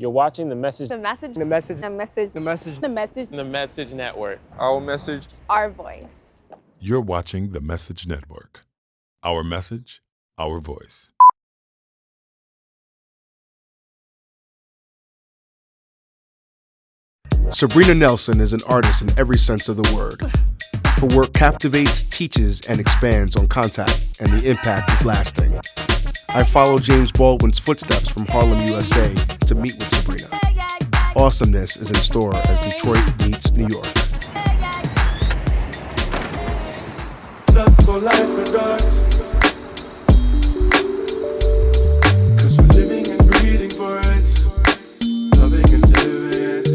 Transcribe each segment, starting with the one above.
You're watching The Message. The Message. The Message. The Message. The Message. The Message. The Message Network. Our message. Our voice. You're watching The Message Network. Our message, our voice. Sabrina Nelson is an artist in every sense of the word. Her work captivates, teaches, and expands on contact, and the impact is lasting. I follow James Baldwin's footsteps from Harlem, USA, to meet with Sabrina. Awesomeness is in store as Detroit meets New York. Love for life regards, 'cause we're living and breathing for it, loving and living it.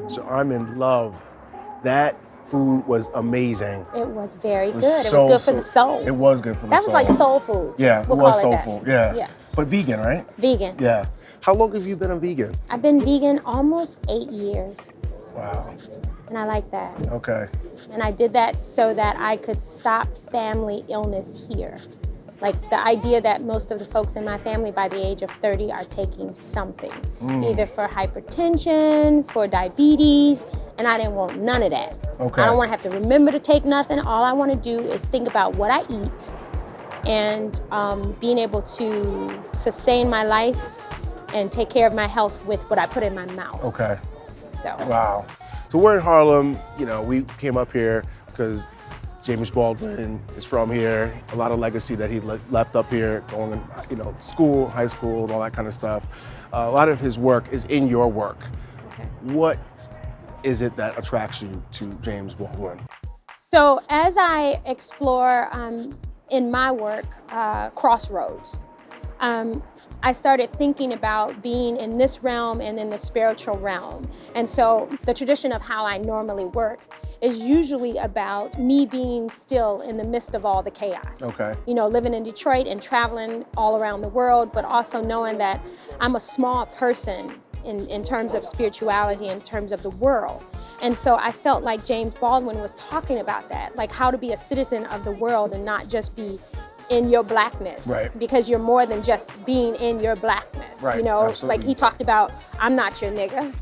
So I'm in love. That food was amazing. It was very good. So, it was good for the soul. It was good for the That soul. was like soul food. Yeah, We'll it was call soul that. food. Yeah. Yeah. But vegan, right? Vegan. Yeah. How long have you been a vegan? I've been vegan almost 8 years, Wow. and I like that. Okay. And I did that so that I could stop family illness here. Like the idea that most of the folks in my family by the age of 30 are taking something, either for hypertension, for diabetes, and I didn't want none of that. Okay. I don't want to have to remember to take nothing. All I want to do is think about what I eat and being able to sustain my life and take care of my health with what I put in my mouth. Okay. So. Wow. So we're in Harlem. You know, we came up here because James Baldwin is from here. A lot of legacy that he left up here, going, you know, school, high school, and all that kind of stuff. A lot of his work is in your work. Okay. What is it that attracts you to James Baldwin? So as I explore in my work, crossroads, I started thinking about being in this realm and in the spiritual realm. And so the tradition of how I normally work is usually about me being still in the midst of all the chaos. Okay. You know, living in Detroit and traveling all around the world, but also knowing that I'm a small person in terms of spirituality, in terms of the world. And so I felt like James Baldwin was talking about that, like how to be a citizen of the world and not just be in your blackness, right? Because you're more than just being in your blackness, right. You know, Absolutely. like he talked about, I'm not your nigga,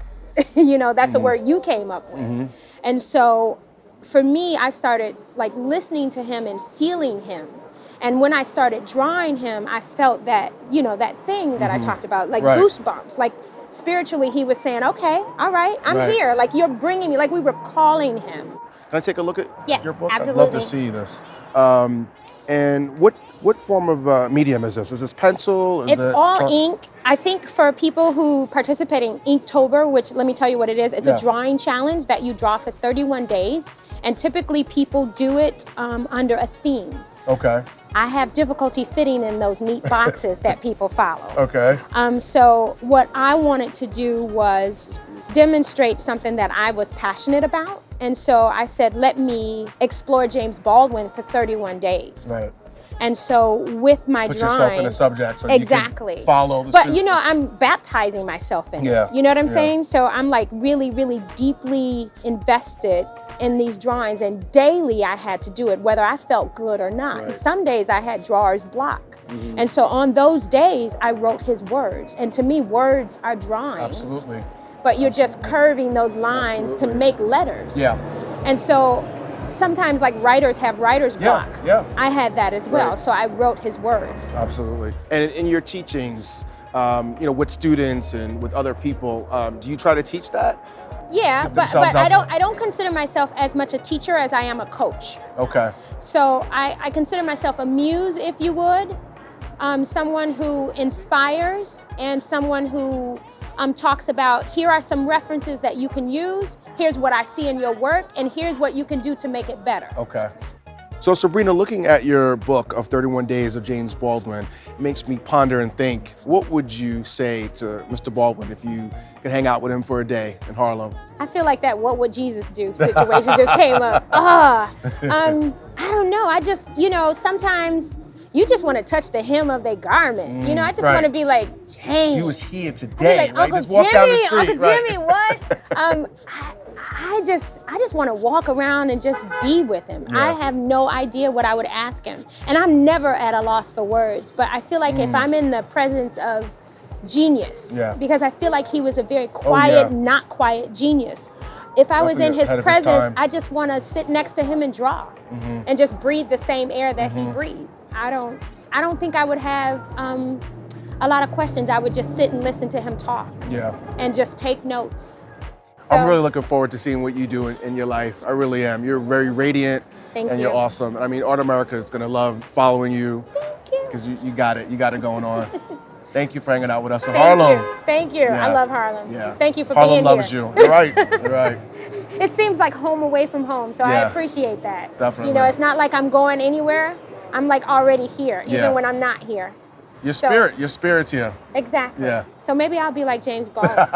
you know, that's a word you came up with. And so for me, I started like listening to him and feeling him. And when I started drawing him, I felt that, you know, that thing that I talked about, like goosebumps, like spiritually he was saying, okay, all right, I'm here. Like you're bringing me, like we were calling him. Can I take a look at Yes, your book? absolutely. I'd love to see this. And what form of medium is this? Is this pencil? Is It's it all ink. I think for people who participate in Inktober, which let me tell you what it is, it's a drawing challenge that you draw for 31 days. And typically people do it under a theme. Okay. I have difficulty fitting in those neat boxes that people follow. Okay. So what I wanted to do was demonstrate something that I was passionate about. And so I said, let me explore James Baldwin for 31 days. Right. And so with my Put drawing, yourself in a subject so exactly. you can follow the But suit. you know, I'm baptizing myself in Yeah. it. You know what I'm Yeah. saying? So I'm like really, really deeply invested in these drawings, and daily I had to do it, whether I felt good or not. Right. Some days I had drawer's block. And so on those days, I wrote his words. And to me, words are drawings. Absolutely. But you're just curving those lines to make letters. Yeah. And so sometimes like writers have writer's block. Yeah. I had that as well. Right. So I wrote his words. Absolutely. And in your teachings, you know, with students and with other people, do you try to teach that? Yeah, Get but themselves out I don't consider myself as much a teacher as I am a coach. Okay. So I consider myself a muse, if you would, someone who inspires and someone who talks about, here are some references that you can use, here's what I see in your work, and here's what you can do to make it better. Okay. So Sabrina, looking at your book of 31 Days of James Baldwin, it makes me ponder and think, what would you say to Mr. Baldwin if you could hang out with him for a day in Harlem? I feel like that "what would Jesus do" situation just came up. I don't know. I just, sometimes you just want to touch the hem of their garment. I just want to be like, James. He was here today, like, right? Uncle Just walk down the street. Uncle Jimmy, what? I just want to walk around and just be with him. Yeah. I have no idea what I would ask him. And I'm never at a loss for words, but I feel like if I'm in the presence of genius, because I feel like he was a very quiet, not quiet genius. If I was in his presence, I just want to sit next to him and draw and just breathe the same air that he breathed. I don't think I would have a lot of questions. I would just sit and listen to him talk and just take notes. So, I'm really looking forward to seeing what you do in your life. I really am. You're very radiant and you're awesome. I mean, artAmerica is going to love following you because you got it. You got it going on. Thank you for hanging out with us in Harlem. Thank you. Yeah. I love Harlem. Yeah. Thank you for Harlem being loves here. you. You're right. You're right. It seems like home away from home, so I appreciate that. Definitely. It's not like I'm going anywhere. I'm like already here, even when I'm not here. Your spirit's here. Exactly. Yeah. So maybe I'll be like James Baldwin.